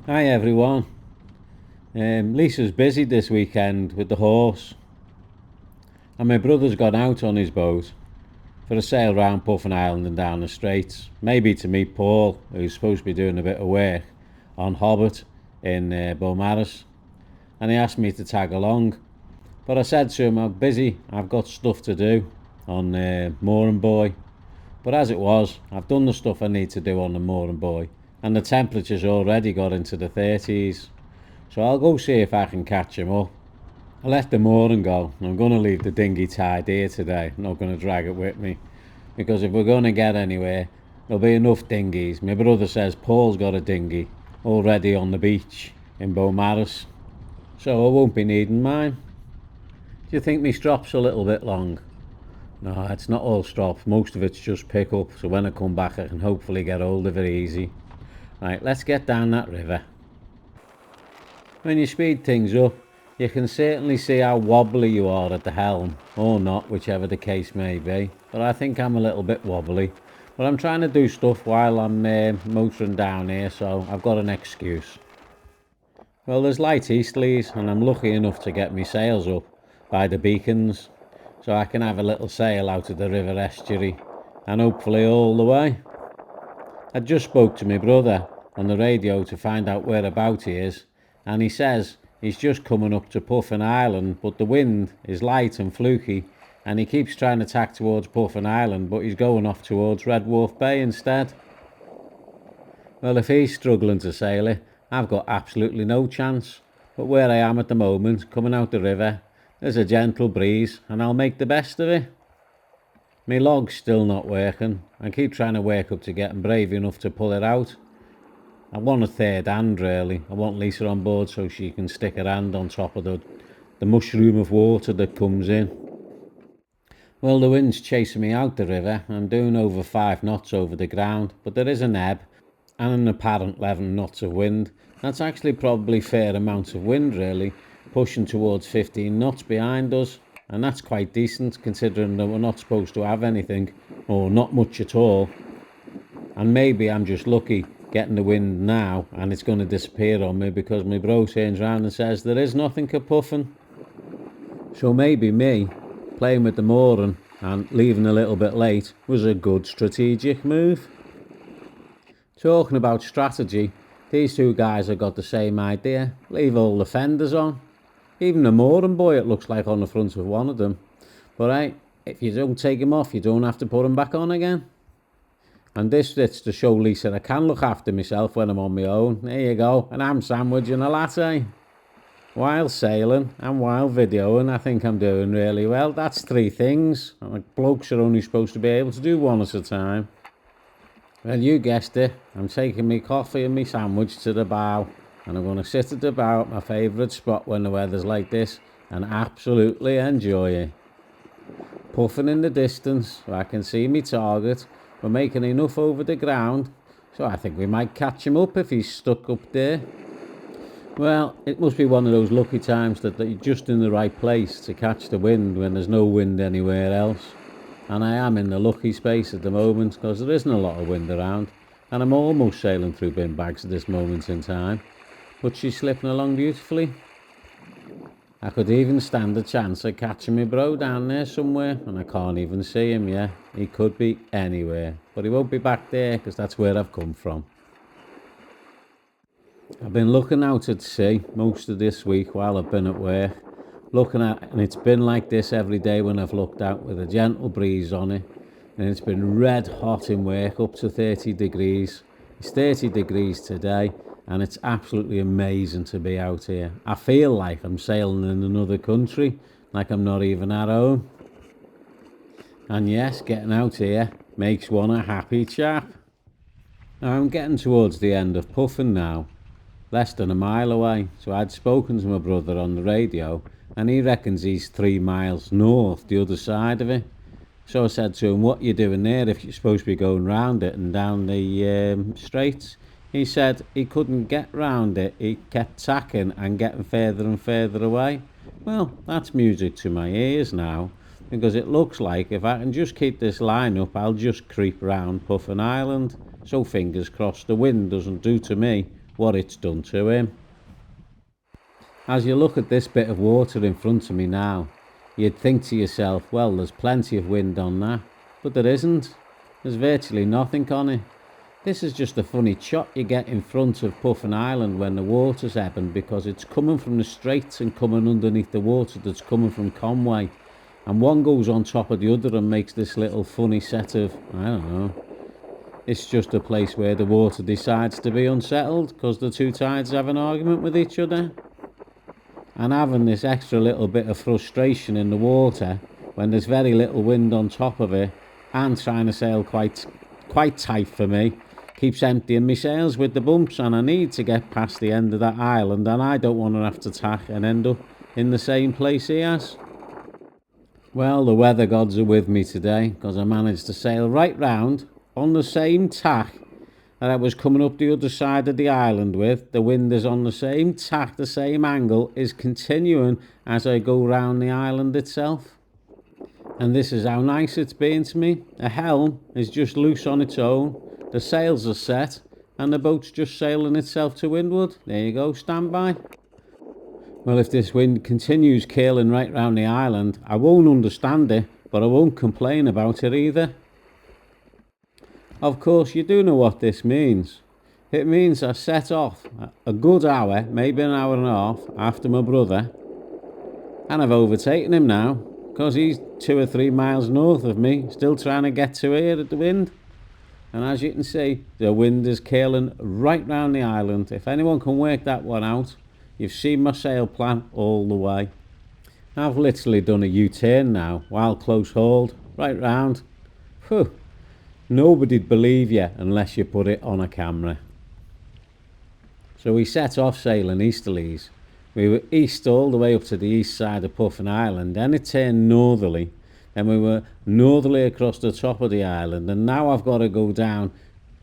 Hi everyone. Lisa's busy this weekend with the horse, and my brother's gone out on his boat for a sail round Puffin Island and down the Straits, maybe to meet Paul, who's supposed to be doing a bit of work on Hobbit in Beaumaris, and he asked me to tag along. But I said to him, I'm busy, I've got stuff to do on Mooring Boy. But as it was, I've done the stuff I need to do on the Mooring Boy, and the temperature's already got into the 30s. So I'll go see if I can catch him up. I left the mooring go. I'm going to leave the dinghy tied here today. I'm not going to drag it with me, because if we're going to get anywhere, there'll be enough dinghies. My brother says Paul's got a dinghy already on the beach in Beaumaris, so I won't be needing mine. Do you think my strop's a little bit long? No, it's not all strops. Most of it's just pick up, so when I come back I can hopefully get hold of it easy. Right, let's get down that river. When you speed things up, you can certainly see how wobbly you are at the helm, or not, whichever the case may be. But I think I'm a little bit wobbly. But I'm trying to do stuff while I'm motoring down here, so I've got an excuse. Well, there's light easterlies, and I'm lucky enough to get my sails up by the beacons, so I can have a little sail out of the river estuary, and hopefully all the way. I just spoke to my brother on the radio to find out whereabout he is, and he says he's just coming up to Puffin Island, but the wind is light and fluky, and he keeps trying to tack towards Puffin Island, but he's going off towards Red Wharf Bay instead. Well, if he's struggling to sail it, I've got absolutely no chance. But where I am at the moment, coming out the river, there's a gentle breeze, and I'll make the best of it. My log's still not working. I keep trying to wake up to getting brave enough to pull it out. I want a third hand, really. I want Lisa on board so she can stick her hand on top of the mushroom of water that comes in. Well, the wind's chasing me out the river. I'm doing over 5 knots over the ground, but there is an ebb and an apparent 11 knots of wind. That's actually probably fair amounts of wind, really, pushing towards 15 knots behind us, and that's quite decent considering that we're not supposed to have anything, or not much at all. And maybe I'm just lucky getting the wind now, and it's going to disappear on me because my bro turns around and says there is nothing at Puffin. So maybe me playing with the mooring and leaving a little bit late was a good strategic move. Talking about strategy, these two guys have got the same idea. Leave all the fenders on. Even the mooring boy, it looks like, on the front of one of them. But hey, if you don't take them off, you don't have to put them back on again. And this fits to show Lisa I can look after myself when I'm on my own. There you go, an ham sandwich and a latte. While sailing and while videoing, I think I'm doing really well. That's 3 things. Like, blokes are only supposed to be able to do one at a time. Well, you guessed it. I'm taking me coffee and me sandwich to the bow, and I'm going to sit at the bow at my favourite spot when the weather's like this and absolutely enjoy it. Puffing in the distance so I can see me target. We're making enough over the ground, so I think we might catch him up if he's stuck up there. Well, it must be one of those lucky times that you're just in the right place to catch the wind when there's no wind anywhere else. And I am in the lucky space at the moment because there isn't a lot of wind around, and I'm almost sailing through bin bags at this moment in time. But she's slipping along beautifully. I could even stand a chance of catching my bro down there somewhere, and I can't even see him yet. He could be anywhere, but he won't be back there because that's where I've come from. I've been looking out at sea most of this week while I've been at work. And it's been like this every day when I've looked out, with a gentle breeze on it, and it's been red hot in work, up to 30 degrees. It's 30 degrees today, and it's absolutely amazing to be out here. I feel like I'm sailing in another country, like I'm not even at home. And yes, getting out here makes one a happy chap. Now I'm getting towards the end of Puffin now, less than a mile away, so I'd spoken to my brother on the radio, and he reckons he's 3 miles north, the other side of it. So I said to him, what you doing there if you're supposed to be going round it and down the straits? He said he couldn't get round it, he kept tacking and getting further and further away. Well, that's music to my ears now, because it looks like if I can just keep this line up, I'll just creep round Puffin Island. So fingers crossed the wind doesn't do to me what it's done to him. As you look at this bit of water in front of me now, you'd think to yourself, well, there's plenty of wind on that, but there isn't. There's virtually nothing on it. This is just a funny shot you get in front of Puffin Island when the water's ebbing, because it's coming from the straits and coming underneath the water that's coming from Conway, and one goes on top of the other and makes this little funny set of, I don't know, it's just a place where the water decides to be unsettled because the two tides have an argument with each other. And having this extra little bit of frustration in the water when there's very little wind on top of it, and trying to sail quite tight for me, keeps emptying my sails with the bumps, and I need to get past the end of that island, and I don't want to have to tack and end up in the same place he has. Well, the weather gods are with me today, because I managed to sail right round on the same tack that I was coming up the other side of the island with. The wind is on the same tack, the same angle is continuing as I go round the island itself. And this is how nice it's been to me. The helm is just loose on its own, the sails are set, and the boat's just sailing itself to windward. There you go, stand by. Well, if this wind continues curling right round the island, I won't understand it, but I won't complain about it either. Of course, you do know what this means. It means I set off a good hour, maybe an hour and a half, after my brother, and I've overtaken him now, because he's 2 or 3 miles north of me, still trying to get to here at the wind. And as you can see, the wind is curling right round the island. If anyone can work that one out, you've seen my sail plan all the way. I've literally done a U-turn now, while close hauled, right round. Whew. Nobody'd believe you unless you put it on a camera. So we set off sailing easterlies. We were east all the way up to the east side of Puffin Island, then it turned northerly, then we were northerly across the top of the island, and now I've got to go down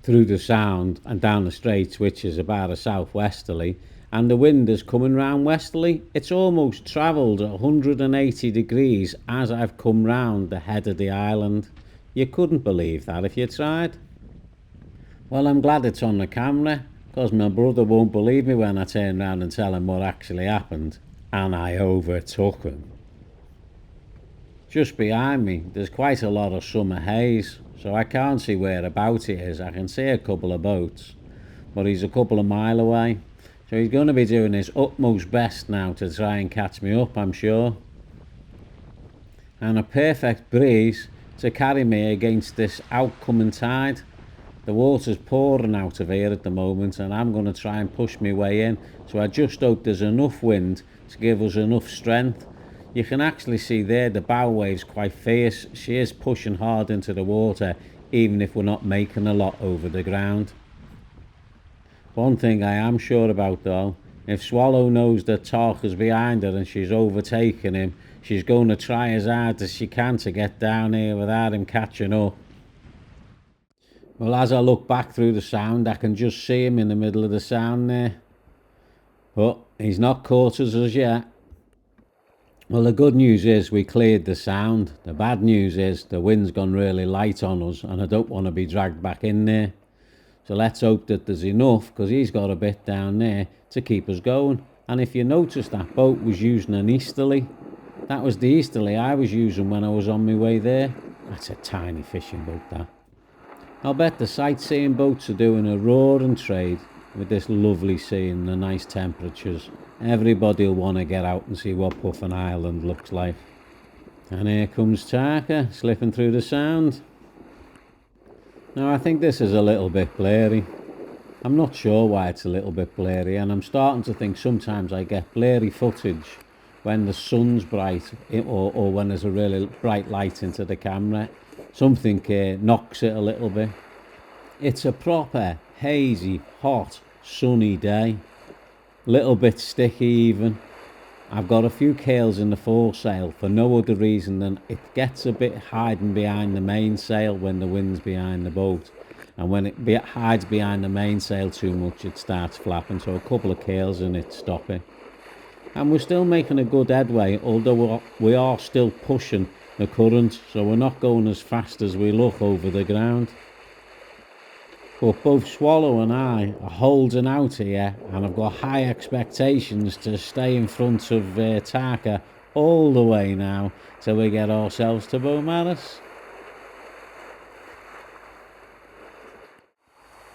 through the Sound and down the Straits, which is about a southwesterly, and the wind is coming round westerly. It's almost travelled 180 degrees as I've come round the head of the island. You couldn't believe that if you tried. Well, I'm glad it's on the camera, because my brother won't believe me when I turn round and tell him what actually happened, and I overtook him. Just behind me there's quite a lot of summer haze, so I can't see whereabouts it is. I can see a couple of boats, but he's a couple of miles away, so he's going to be doing his utmost best now to try and catch me up, I'm sure. And a perfect breeze to carry me against this outcoming tide. The water's pouring out of here at the moment, and I'm going to try and push my way in, so I just hope there's enough wind to give us enough strength. You can actually see there the bow wave's quite fierce. She is pushing hard into the water, even if we're not making a lot over the ground. One thing I am sure about though, if Swallow knows that Tarka's behind her and she's overtaking him, she's going to try as hard as she can to get down here without him catching up. Well, as I look back through the Sound, I can just see him in the middle of the Sound there. But he's not caught us as yet. Well, the good news is we cleared the Sound. The bad news is the wind's gone really light on us, and I don't want to be dragged back in there. So let's hope that there's enough, because he's got a bit down there to keep us going. And if you notice, that boat was using an easterly. That was the easterly I was using when I was on my way there. That's a tiny fishing boat, that. I'll bet the sightseeing boats are doing a roaring trade with this lovely sea and the nice temperatures. Everybody will want to get out and see what Puffin Island looks like. And here comes Tarka slipping through the Sound. Now I think this is a little bit blurry. I'm not sure why it's a little bit blurry, and I'm starting to think sometimes I get blurry footage when the sun's bright, or when there's a really bright light into the camera. Something knocks it a little bit. It's a proper hazy, hot, sunny day. Little bit sticky even. I've got a few curls in the foresail for no other reason than it gets a bit hiding behind the mainsail when the wind's behind the boat. And when it hides behind the mainsail too much, it starts flapping. So a couple of curls in it stop it. And we're still making a good headway, although we are still pushing the current, so we're not going as fast as we look over the ground. But both Swallow and I are holding out here, and I've got high expectations to stay in front of Tarka all the way now till we get ourselves to Beaumaris.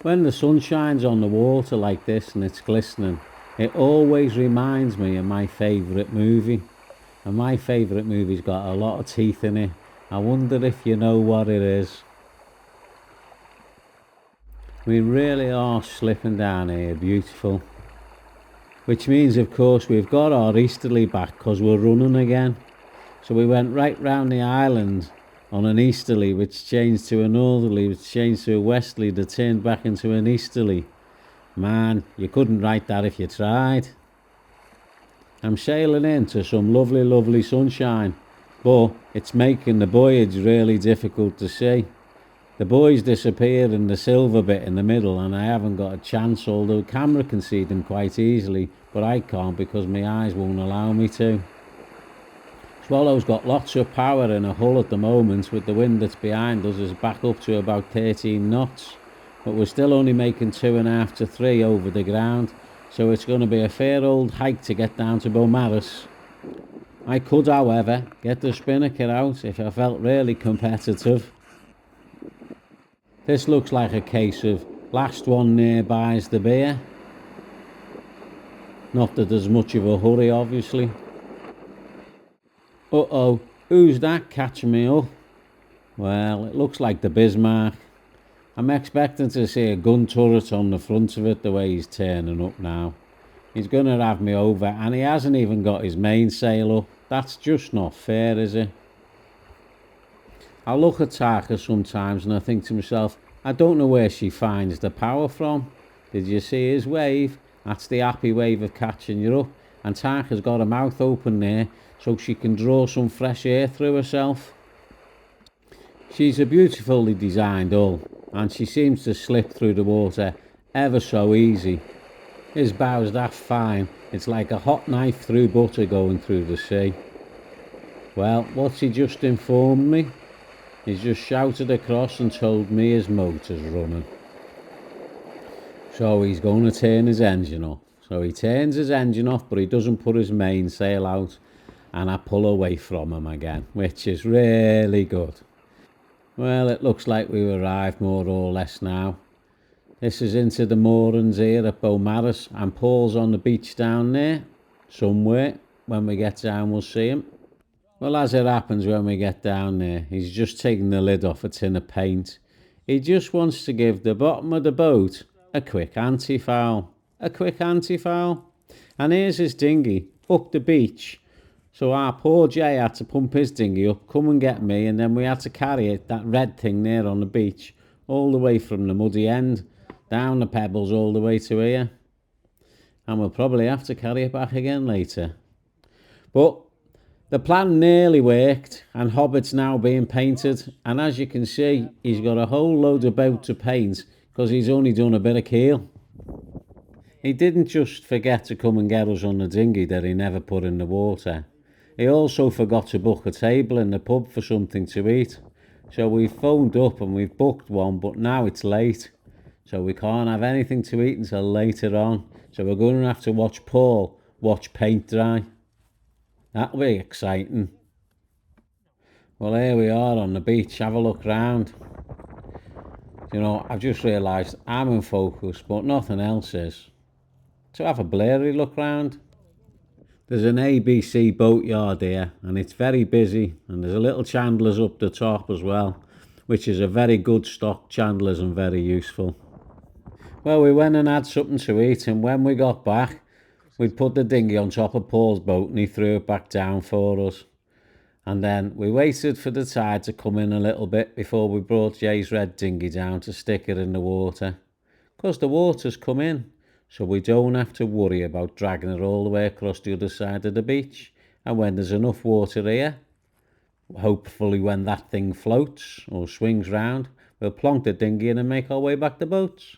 When the sun shines on the water like this and it's glistening, it always reminds me of my favourite movie. And my favourite movie's got a lot of teeth in it. I wonder if you know what it is. We really are slipping down here, beautiful. Which means, of course, we've got our easterly back because we're running again. So we went right round the island on an easterly, which changed to a northerly, which changed to a westerly, that turned back into an easterly. Man, you couldn't write that if you tried. I'm sailing into some lovely, lovely sunshine, but it's making the voyage really difficult to see. The buoys disappear in the silver bit in the middle, and I haven't got a chance, although the camera can see them quite easily, but I can't because my eyes won't allow me to. Swallow's got lots of power in her hull at the moment, with the wind that's behind us is back up to about 13 knots, but we're still only making 2.5 to 3 over the ground, so it's going to be a fair old hike to get down to Beaumaris. I could, however, get the spinnaker out if I felt really competitive. This looks like a case of last one nearby is the beer. Not that there's much of a hurry, obviously. Uh-oh, who's that catching me up? Well, it looks like the Bismarck. I'm expecting to see a gun turret on the front of it the way he's turning up now. He's going to have me over, and he hasn't even got his mainsail up. That's just not fair, is it? I look at Tarka sometimes and I think to myself, I don't know where she finds the power from. Did you see his wave? That's the happy wave of catching you up. And Tarka's got her mouth open there so she can draw some fresh air through herself. She's a beautifully designed hull, and she seems to slip through the water ever so easy. His bow's that fine, it's like a hot knife through butter going through the sea. Well, what's he just informed me? He's just shouted across and told me his motor's running. So he's going to turn his engine off. So he turns his engine off, but he doesn't put his mainsail out, and I pull away from him again, which is really good. Well, it looks like we've arrived more or less now. This is into the moorings here at Beaumaris, and Paul's on the beach down there somewhere. When we get down, we'll see him. Well, as it happens, when we get down there, he's just taking the lid off a tin of paint. He just wants to give the bottom of the boat a quick anti-foul. A quick anti-foul. And here's his dinghy, up the beach. So our poor Jay had to pump his dinghy up, come and get me, and then we had to carry it, that red thing there on the beach, all the way from the muddy end, down the pebbles all the way to here. And we'll probably have to carry it back again later. But the plan nearly worked, and Hobbit's now being painted, and as you can see, he's got a whole load of boat to paint because he's only done a bit of keel. He didn't just forget to come and get us on the dinghy that he never put in the water. He also forgot to book a table in the pub for something to eat. So we've phoned up and we've booked one, but now it's late. So we can't have anything to eat until later on. So we're going to have to watch Paul watch paint dry. That'll be exciting. Well, here we are on the beach. Have a look round. You know, I've just realised I'm in focus, but nothing else is. So have a blurry look round. There's an ABC boatyard here, and it's very busy, and there's a little chandler's up the top as well, which is a very good stock chandler's and very useful. Well, we went and had something to eat, and when we got back, we'd put the dinghy on top of Paul's boat and he threw it back down for us. And then we waited for the tide to come in a little bit before we brought Jay's red dinghy down to stick it in the water. Because the water's come in, so we don't have to worry about dragging it all the way across the other side of the beach. And when there's enough water here, hopefully when that thing floats or swings round, we'll plonk the dinghy in and make our way back to boats.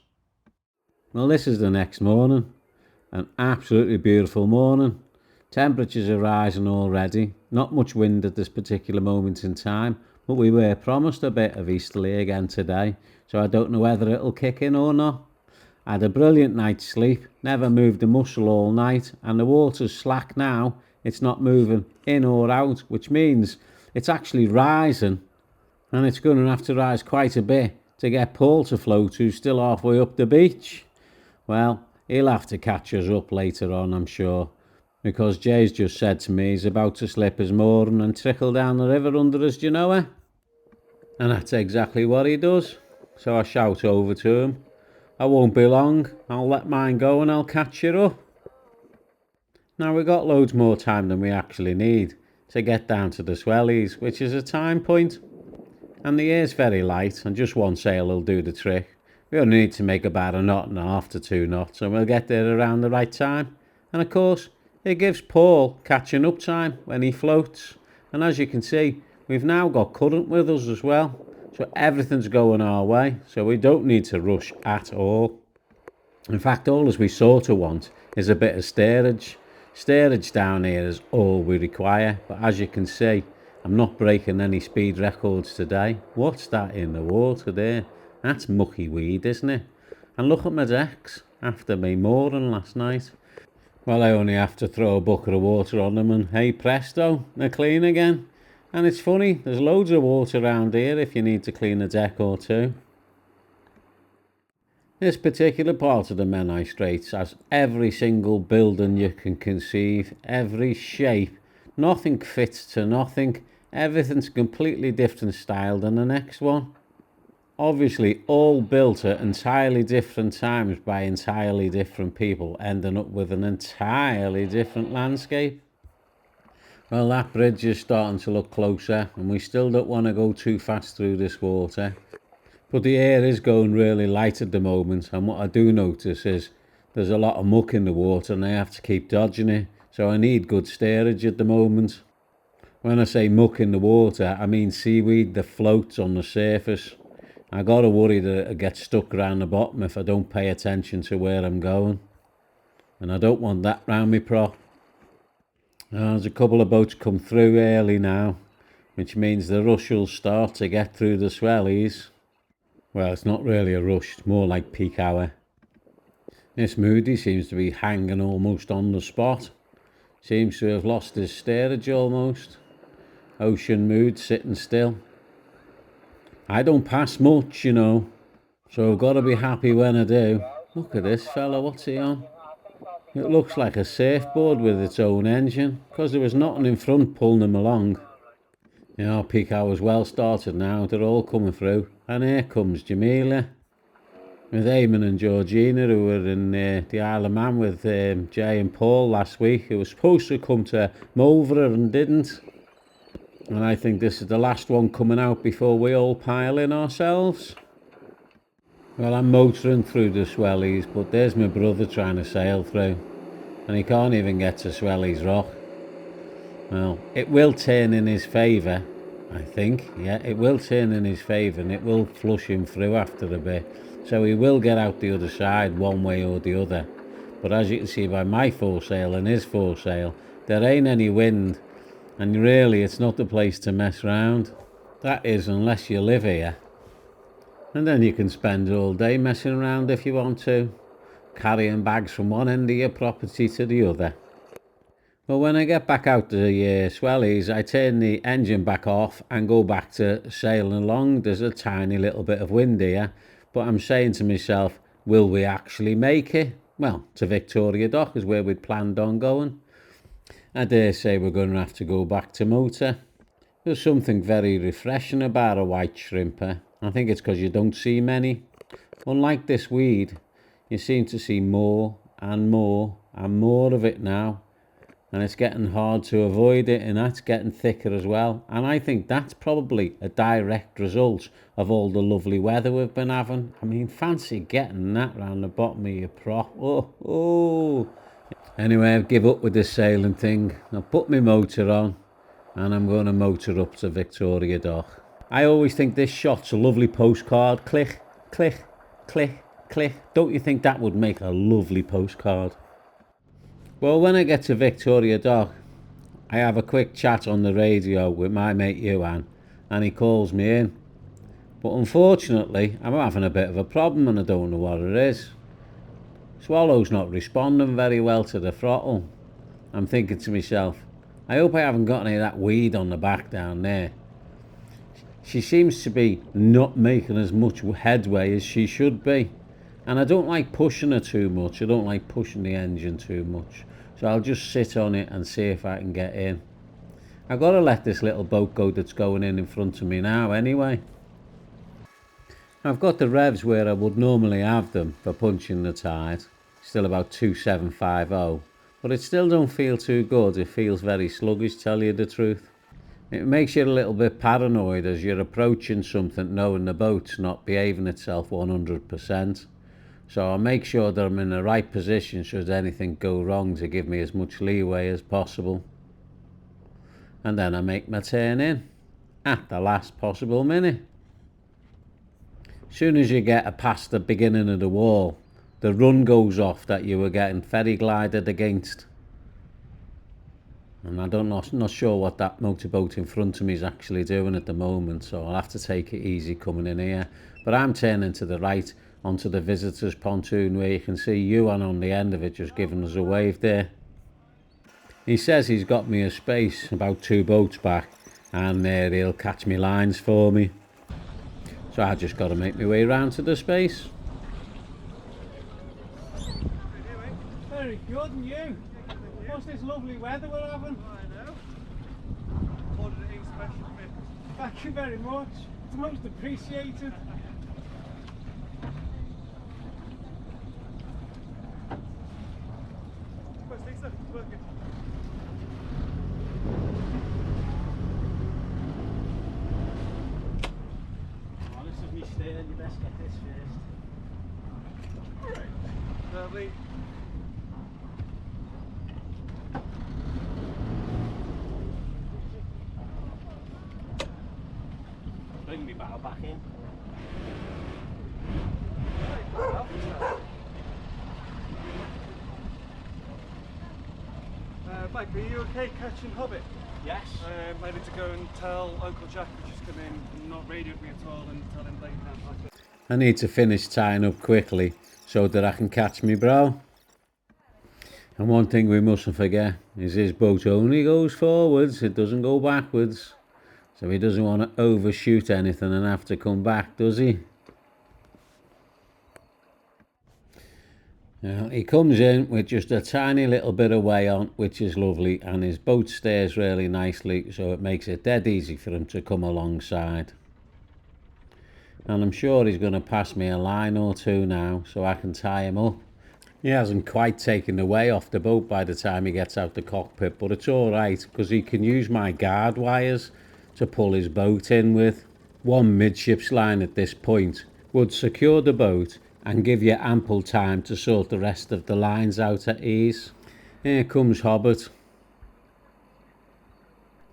Well, this is the next morning. An absolutely beautiful morning. Temperatures are rising already. Not much wind at this particular moment in time, but we were promised a bit of easterly again today, so I don't know whether it'll kick in or not. I had a brilliant night's sleep, never moved a muscle all night, and the water's slack now. It's not moving in or out, which means it's actually rising, and it's going to have to rise quite a bit to get Paul to float, who's still halfway up the beach. Well, he'll have to catch us up later on, I'm sure, because Jay's just said to me he's about to slip his mooring and trickle down the river under us, do you know it? And that's exactly what he does. So I shout over to him, I won't be long, I'll let mine go and I'll catch you up. Now we've got loads more time than we actually need to get down to the Swellies, which is a time point. And the air's very light and just one sail will do the trick. We only need to make about 1.5 knots to 2 knots and we'll get there around the right time. And of course, it gives Paul catching up time when he floats. And as you can see, we've now got current with us as well. So everything's going our way, so we don't need to rush at all. In fact, all as we sort of want is a bit of steerage. Steerage down here is all we require, but as you can see, I'm not breaking any speed records today. What's that in the water there? That's mucky weed, isn't it? And look at my decks after me mooring last night. Well, I only have to throw a bucket of water on them and hey presto, they're clean again. And it's funny, there's loads of water around here if you need to clean a deck or two. This particular part of the Menai Straits has every single building you can conceive, every shape. Nothing fits to nothing. Everything's completely different style than the next one. Obviously all built at entirely different times by entirely different people, ending up with an entirely different landscape. Well, that bridge is starting to look closer and we still don't want to go too fast through this water. But the air is going really light at the moment, and what I do notice is there's a lot of muck in the water and I have to keep dodging it, so I need good steerage at the moment. When I say muck in the water, I mean seaweed that floats on the surface. I gotta worry that it'll get stuck around the bottom if I don't pay attention to where I'm going. And I don't want that round me prop. There's a couple of boats come through early now, which means the rush will start to get through the Swellies. Well, it's not really a rush, it's more like peak hour. This Moody seems to be hanging almost on the spot. Seems to have lost his steerage almost. Ocean Mood sitting still. I don't pass much, you know, so I've got to be happy when I do. Look at this fella, what's he on? It looks like a surfboard with its own engine, because there was nothing in front pulling them along. You know, peak hour's well started now, they're all coming through. And here comes Jamila, with Eamon and Georgina, who were in the Isle of Man with Jay and Paul last week, who was supposed to come to Mulvera and didn't. And I think this is the last one coming out before we all pile in ourselves. Well, I'm motoring through the Swellies, but there's my brother trying to sail through, and he can't even get to Swellies Rock. Well, it will turn in his favour, I think. Yeah, it will turn in his favour, and it will flush him through after a bit. So he will get out the other side one way or the other. But as you can see by my foresail and his foresail, there ain't any wind, and really it's not the place to mess around. That is, unless you live here. And then you can spend all day messing around if you want to, carrying bags from one end of your property to the other. But when I get back out to the Swellies, I turn the engine back off and go back to sailing along. There's a tiny little bit of wind here, but I'm saying to myself, will we actually make it? Well, to Victoria Dock is where we'd planned on going. I dare say we're going to have to go back to motor. There's something very refreshing about a white shrimper. I think it's because you don't see many. Unlike this weed, you seem to see more and more and more of it now. And it's getting hard to avoid it, and that's getting thicker as well. And I think that's probably a direct result of all the lovely weather we've been having. I mean, fancy getting that round the bottom of your prop. Oh. Anyway, I've give up with this sailing thing. I'll put my motor on, and I'm going to motor up to Victoria Dock. I always think this shot's a lovely postcard. Click, click, click, click. Don't you think that would make a lovely postcard? Well, when I get to Victoria Dock, I have a quick chat on the radio with my mate Ewan, and he calls me in. But unfortunately, I'm having a bit of a problem and I don't know what it is. Swallow's not responding very well to the throttle. I'm thinking to myself, I hope I haven't got any of that weed on the back down there. She seems to be not making as much headway as she should be. And I don't like pushing her too much. I don't like pushing the engine too much. So I'll just sit on it and see if I can get in. I've got to let this little boat go that's going in front of me now anyway. I've got the revs where I would normally have them for punching the tide. Still about 2750. But it still don't feel too good. It feels very sluggish, tell you the truth. It makes you a little bit paranoid as you're approaching something knowing the boat's not behaving itself 100%. So I make sure that I'm in the right position should anything go wrong to give me as much leeway as possible. And then I make my turn in at the last possible minute. As soon as you get past the beginning of the wall, the run goes off that you were getting ferry glided against. And I'm not sure what that motorboat in front of me is actually doing at the moment, so I'll have to take it easy coming in here. But I'm turning to the right onto the visitors pontoon where you can see Ewan on the end of it just giving us a wave there. He says he's got me a space about 2 boats back and he'll catch me lines for me. So I just got to make my way around to the space. Very good, and you? What's this lovely weather we're having? I know. Ordered it in special fit. Thank you very much. It's most appreciated. What's this? It's working. Oh, this is me staying. You best get this first. Alright. Lovely. Bring me bow back in. Mike, are you okay catching Hobbit? Yes. I need to go and tell Uncle Jack to just come in and not radio me at all and tell him they can't catch it. I need to finish tying up quickly so that I can catch me bro. And one thing we mustn't forget is his boat only goes forwards, it doesn't go backwards. So he doesn't want to overshoot anything and have to come back, does he? Now, he comes in with just a tiny little bit of way on, which is lovely, and his boat steers really nicely, so it makes it dead easy for him to come alongside. And I'm sure he's going to pass me a line or two now, so I can tie him up. He hasn't quite taken the way off the boat by the time he gets out the cockpit, but it's all right, because he can use my guard wires to pull his boat in with. One midships line at this point would secure the boat and give you ample time to sort the rest of the lines out at ease. Here comes Hobbit.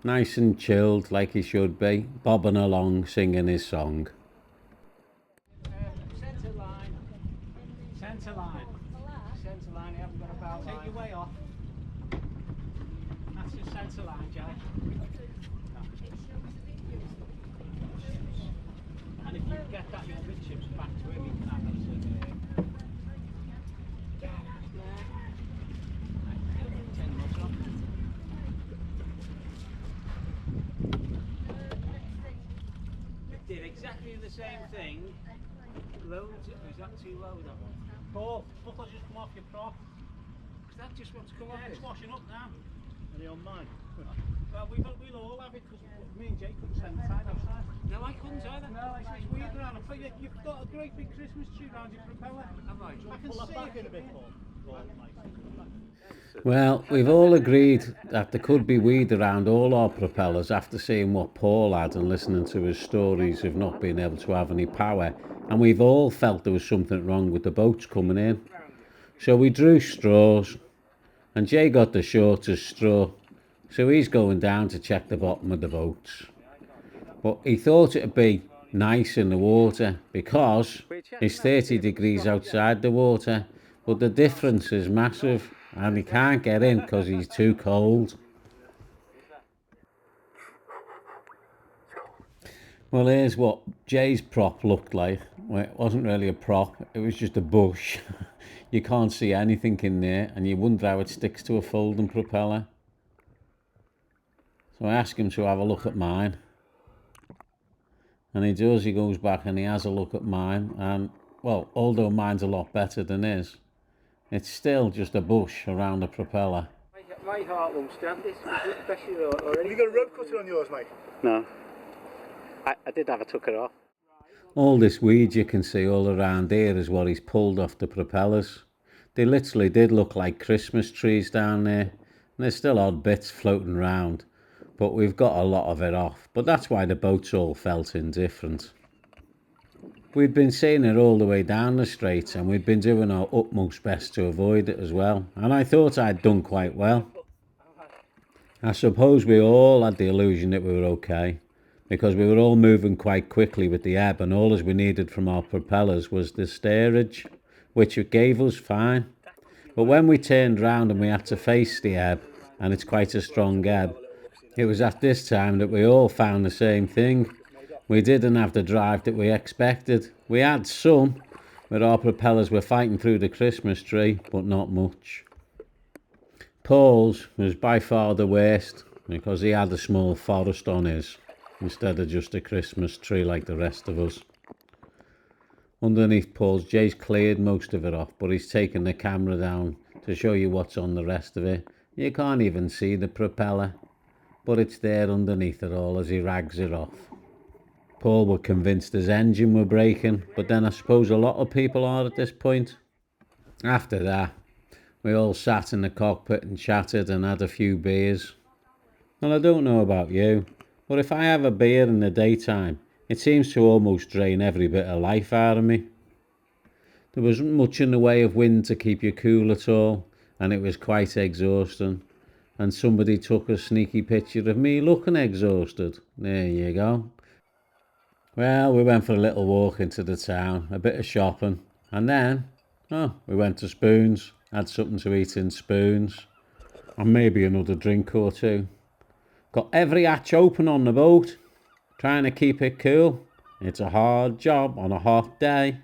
Nice and chilled like he should be, bobbing along singing his song. Centre line. Centre line. Centre line, you haven't got a bow line. Take your way off. That's your centre line, Jack. And if you get that your midships back to him, you can have them sitting there. Did exactly the same thing. Loads. Is that too low, that one? Paul, buckles just come off your prop. Because that just wants to come off. It's washing up now. Are they on mine? Well, we'll all have it because me and Jake couldn't stand the tide outside. No, I couldn't either. No, it's weird around. You've got a great big Christmas tree around your propeller. Have I? I can pull that back in a bit, Paul. Well, we've all agreed that there could be weed around all our propellers after seeing what Paul had and listening to his stories of not being able to have any power, and we've all felt there was something wrong with the boats coming in. So we drew straws, and Jay got the shortest straw, so he's going down to check the bottom of the boats. But he thought it'd be nice in the water because it's 30 degrees outside the water, but the difference is massive and he can't get in because he's too cold. Well, here's what Jay's prop looked like. Well, it wasn't really a prop, it was just a bush. You can't see anything in there, and you wonder how it sticks to a folding propeller. So I asked him to have a look at mine. And he does, he goes back and he has a look at mine. And, well, although mine's a lot better than his, it's still just a bush around the propeller. My heart won't stand this, especially already. Have you got a rope cutter on yours, mate? No. I did have a tucker off. All this weed you can see all around here is what he's pulled off the propellers. They literally did look like Christmas trees down there. And there's still odd bits floating around, but we've got a lot of it off. But that's why the boat's all felt indifferent. We'd been seeing it all the way down the straight, and we'd been doing our utmost best to avoid it as well. And I thought I'd done quite well. I suppose we all had the illusion that we were okay, because we were all moving quite quickly with the ebb, and all we needed from our propellers was the steerage, which it gave us fine. But when we turned round and we had to face the ebb, and it's quite a strong ebb, it was at this time that we all found the same thing. We didn't have the drive that we expected. We had some, but our propellers were fighting through the Christmas tree, but not much. Paul's was by far the worst, because he had a small forest on his, instead of just a Christmas tree like the rest of us. Underneath Paul's, Jay's cleared most of it off, but he's taken the camera down to show you what's on the rest of it. You can't even see the propeller, but it's there underneath it all as he rags it off. Paul were convinced his engine were breaking, but then I suppose a lot of people are at this point. After that, we all sat in the cockpit and chatted and had a few beers. Well, I don't know about you, but if I have a beer in the daytime, it seems to almost drain every bit of life out of me. There wasn't much in the way of wind to keep you cool at all, and it was quite exhausting. And somebody took a sneaky picture of me looking exhausted. There you go. Well, we went for a little walk into the town, a bit of shopping, and then, we went to Spoons, had something to eat in Spoons, and maybe another drink or two. Got every hatch open on the boat, trying to keep it cool. It's a hard job on a hot day.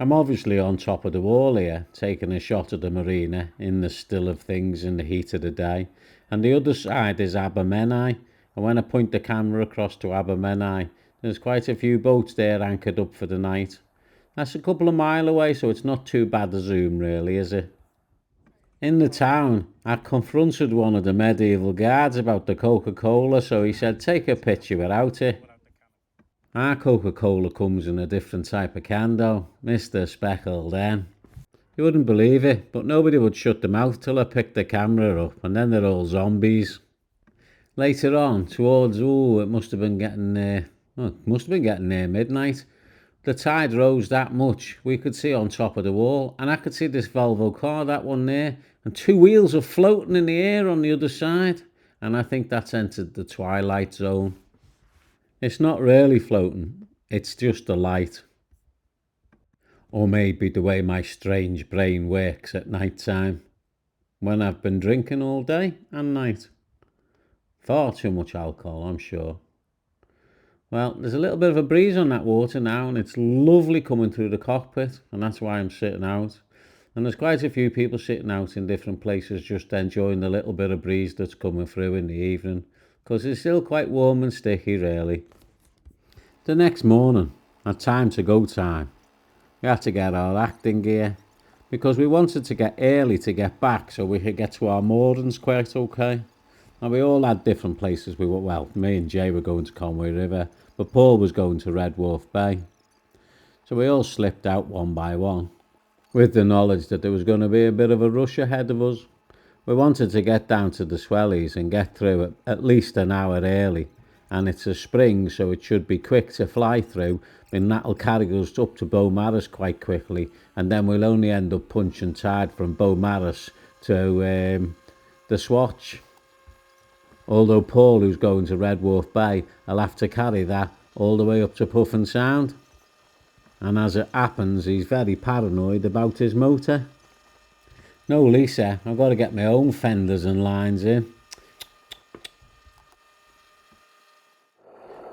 I'm obviously on top of the wall here, taking a shot of the marina in the still of things in the heat of the day, and the other side is Beaumaris, and when I point the camera across to Beaumaris, there's quite a few boats there anchored up for the night. That's a couple of miles away, so it's not too bad a zoom really, is it? In the town, I confronted one of the medieval guards about the Coca-Cola, so he said, take a picture without it. Our Coca-Cola comes in a different type of can though, Mr. Speckled Hen. You wouldn't believe it, but nobody would shut their mouth till I picked the camera up, and then they're all zombies. Later on, towards, it must have been getting near midnight. The tide rose that much, we could see on top of the wall, and I could see this Volvo car, that one there, and two wheels are floating in the air on the other side, and I think that's entered the twilight zone. It's not really floating, it's just a light. Or maybe the way my strange brain works at night time, when I've been drinking all day and night. Far too much alcohol, I'm sure. Well, there's a little bit of a breeze on that water now, and it's lovely coming through the cockpit, and that's why I'm sitting out. And there's quite a few people sitting out in different places just enjoying the little bit of breeze that's coming through in the evening, because it's still quite warm and sticky really. The next morning, at time to go time, we had to get our acting gear, because we wanted to get early to get back so we could get to our moorings quite okay. And we all had different places we were, well, me and Jay were going to Conway River, but Paul was going to Red Wharf Bay. So we all slipped out one by one, with the knowledge that there was going to be a bit of a rush ahead of us. We wanted to get down to the Swellies and get through it at least an hour early, and it's a spring, so it should be quick to fly through, and that'll carry us up to Beaumaris quite quickly, and then we'll only end up punching tide from Beaumaris to the Swatch. Although Paul, who's going to Red Wharf Bay, will have to carry that all the way up to Puffin Sound. And as it happens, he's very paranoid about his motor. No, Lisa, I've got to get my own fenders and lines in.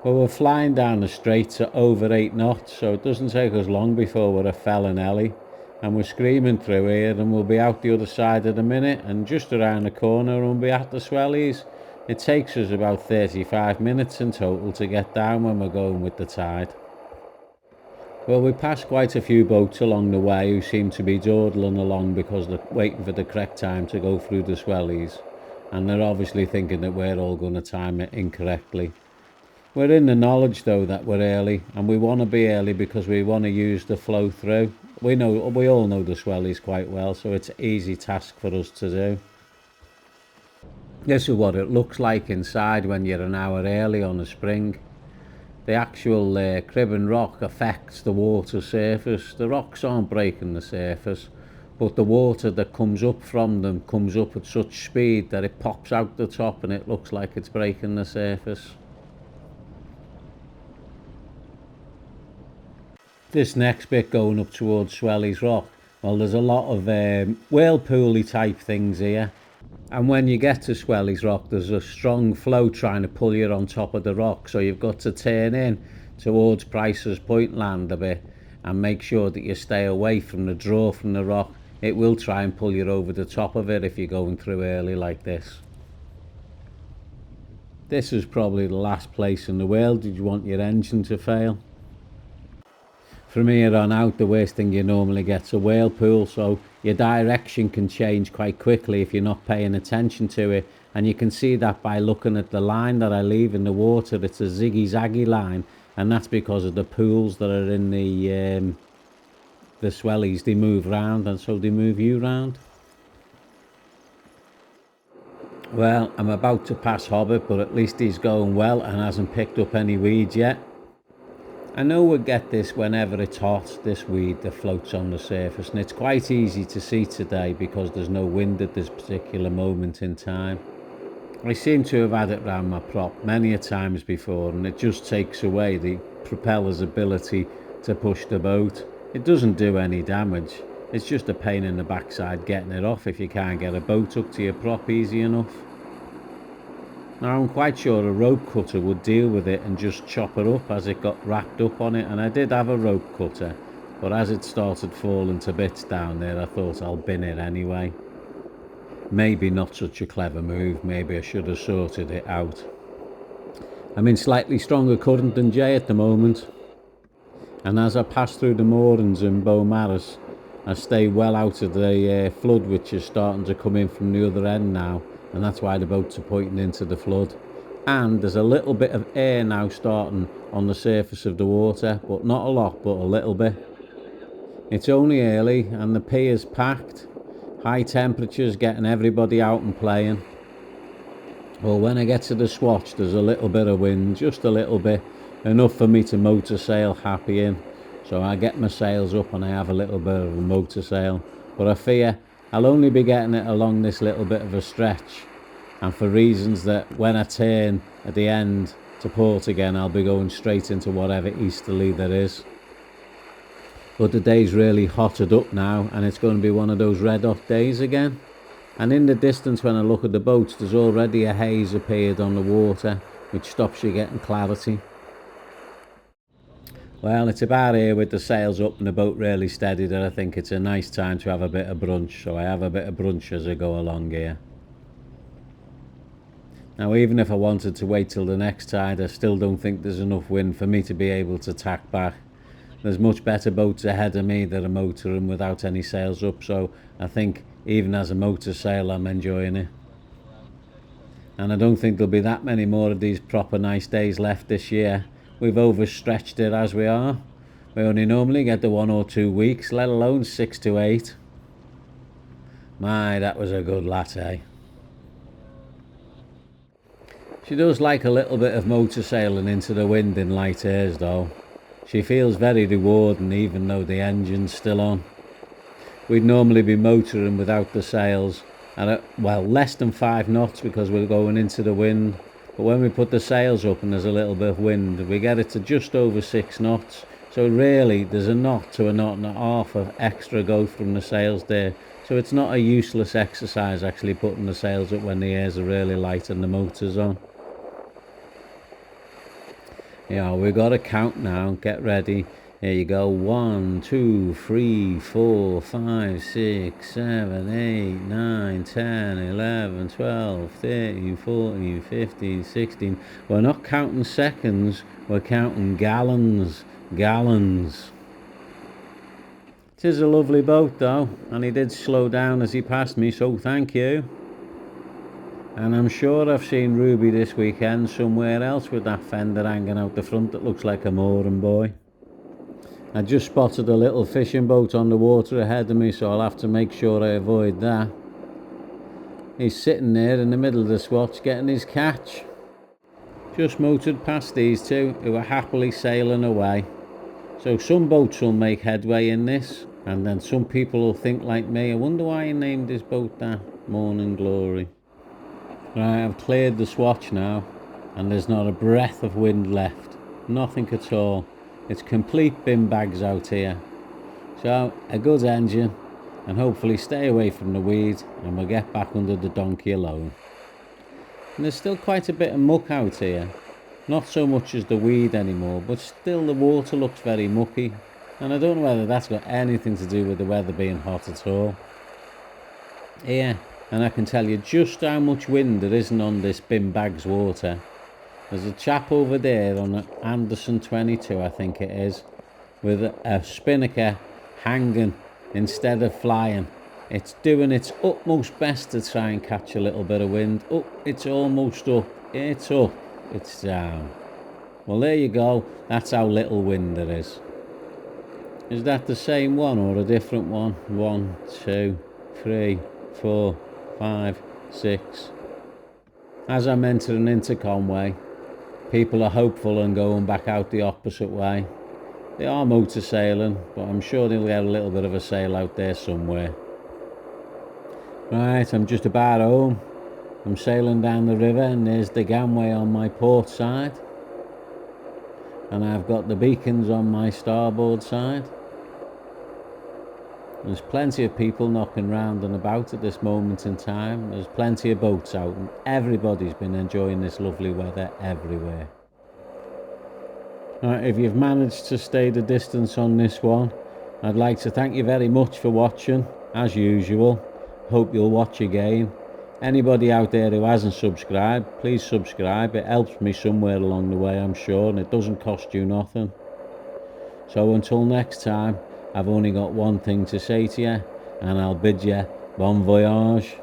Well, we're flying down the straits at over 8 knots, so it doesn't take us long before we're a Fellin Ellie. And we're screaming through here, and we'll be out the other side of the minute, and just around the corner and we'll be at the Swellies. It takes us about 35 minutes in total to get down when we're going with the tide. Well, we passed quite a few boats along the way who seem to be dawdling along because they're waiting for the correct time to go through the Swellies, and they're obviously thinking that we're all going to time it incorrectly. We're in the knowledge though that we're early, and we want to be early because we want to use the flow through. We all know the Swellies quite well, so it's an easy task for us to do. This is what it looks like inside when you're an hour early on a spring. The actual crib and rock affects the water surface. The rocks aren't breaking the surface, but the water that comes up from them comes up at such speed that it pops out the top and it looks like it's breaking the surface. This next bit going up towards Swellies Rock, well, there's a lot of whirlpool-y type things here, and when you get to Swellies Rock there's a strong flow trying to pull you on top of the rock, so you've got to turn in towards Price's Point land a bit and make sure that you stay away from the draw from the rock. It will try and pull you over the top of it if you're going through early like this. This is probably the last place in the world you'd want your engine to fail. From here on out, the worst thing you normally get's a whirlpool, so your direction can change quite quickly if you're not paying attention to it, and you can see that by looking at the line that I leave in the water. It's a ziggy-zaggy line, and that's because of the pools that are in the Swellies. They move round, and so they move you round. Well, I'm about to pass Hobbit, but at least he's going well and hasn't picked up any weeds yet. I know we'll get this whenever it's hot, this weed that floats on the surface, and it's quite easy to see today because there's no wind at this particular moment in time. I seem to have had it round my prop many a times before, and it just takes away the propeller's ability to push the boat. It doesn't do any damage, it's just a pain in the backside getting it off if you can't get a boat up to your prop easy enough. Now, I'm quite sure a rope cutter would deal with it and just chop it up as it got wrapped up on it, and I did have a rope cutter, but as it started falling to bits down there, I thought I'll bin it anyway. Maybe not such a clever move, maybe I should have sorted it out. I'm in slightly stronger current than Jay at the moment, and as I pass through the moorings in Beaumaris, I stay well out of the flood, which is starting to come in from the other end now, and that's why the boats are pointing into the flood. And there's a little bit of air now starting on the surface of the water, but not a lot, but a little bit. It's only early and the pier's packed. High temperatures getting everybody out and playing. Well, when I get to the swatch, there's a little bit of wind, just a little bit, enough for me to motor sail happy in. So I get my sails up and I have a little bit of a motor sail, but I fear I'll only be getting it along this little bit of a stretch, and for reasons that when I turn at the end to port again, I'll be going straight into whatever easterly there is. But the day's really hotted up now, and it's going to be one of those red hot days again. And in the distance when I look at the boats, there's already a haze appeared on the water, which stops you getting clarity. Well, it's about here with the sails up and the boat really steady that I think it's a nice time to have a bit of brunch, so I have a bit of brunch as I go along here. Now, even if I wanted to wait till the next tide, I still don't think there's enough wind for me to be able to tack back. There's much better boats ahead of me that are motoring without any sails up, so I think even as a motor sail I'm enjoying it. And I don't think there'll be that many more of these proper nice days left this year. We've overstretched it as we are. We only normally get the 1 or 2 weeks, let alone 6 to 8. My, that was a good latte. She does like a little bit of motor sailing into the wind in light airs though. She feels very rewarding even though the engine's still on. We'd normally be motoring without the sails at, well, less than 5 knots because we're going into the wind. But when we put the sails up and there's a little bit of wind, we get it to just over 6 knots. So really, there's a knot to a knot and a half of extra go from the sails there. So it's not a useless exercise actually putting the sails up when the airs are really light and the motor's on. Yeah, we got to count now. Get ready. Here you go. 1, 2, 3, 4, 5, 6, 7, 8, 9, 10, 11, 12, 13, 14, 15, 16. We're not counting seconds, we're counting gallons. Gallons. It is a lovely boat though, and he did slow down as he passed me, so thank you. And I'm sure I've seen Ruby this weekend somewhere else with that fender hanging out the front that looks like a mooring buoy. I just spotted a little fishing boat on the water ahead of me, so I'll have to make sure I avoid that. He's sitting there in the middle of the swatch getting his catch. Just motored past these two who are happily sailing away. So some boats will make headway in this, and then some people will think like me, I wonder why he named his boat that, Morning Glory. Right, I've cleared the swatch now, and there's not a breath of wind left. Nothing at all. It's complete bin bags out here. So, a good engine, and hopefully stay away from the weed, and we'll get back under the donkey alone. And there's still quite a bit of muck out here. Not so much as the weed anymore, but still the water looks very mucky. And I don't know whether that's got anything to do with the weather being hot at all. Yeah. And I can tell you just how much wind there isn't on this bin bags water. There's a chap over there on an Anderson 22, I think it is, with a spinnaker hanging instead of flying. It's doing its utmost best to try and catch a little bit of wind. Oh, it's almost up. It's up. It's down. Well, there you go. That's how little wind there is. Is that the same one or a different one? 1, 2, 3, 4, 5, 6. As I'm entering into Conway, people are hopeful and going back out the opposite way. They are motor sailing, but I'm sure they'll get a little bit of a sail out there somewhere. Right, I'm just about home. I'm sailing down the river and there's the gangway on my port side. And I've got the beacons on my starboard side. There's plenty of people knocking round and about at this moment in time. There's plenty of boats out and everybody's been enjoying this lovely weather everywhere. Right, if you've managed to stay the distance on this one, I'd like to thank you very much for watching, as usual. Hope you'll watch again. Anybody out there who hasn't subscribed, please subscribe. It helps me somewhere along the way, I'm sure, and it doesn't cost you nothing. So until next time, I've only got one thing to say to you, and I'll bid you bon voyage.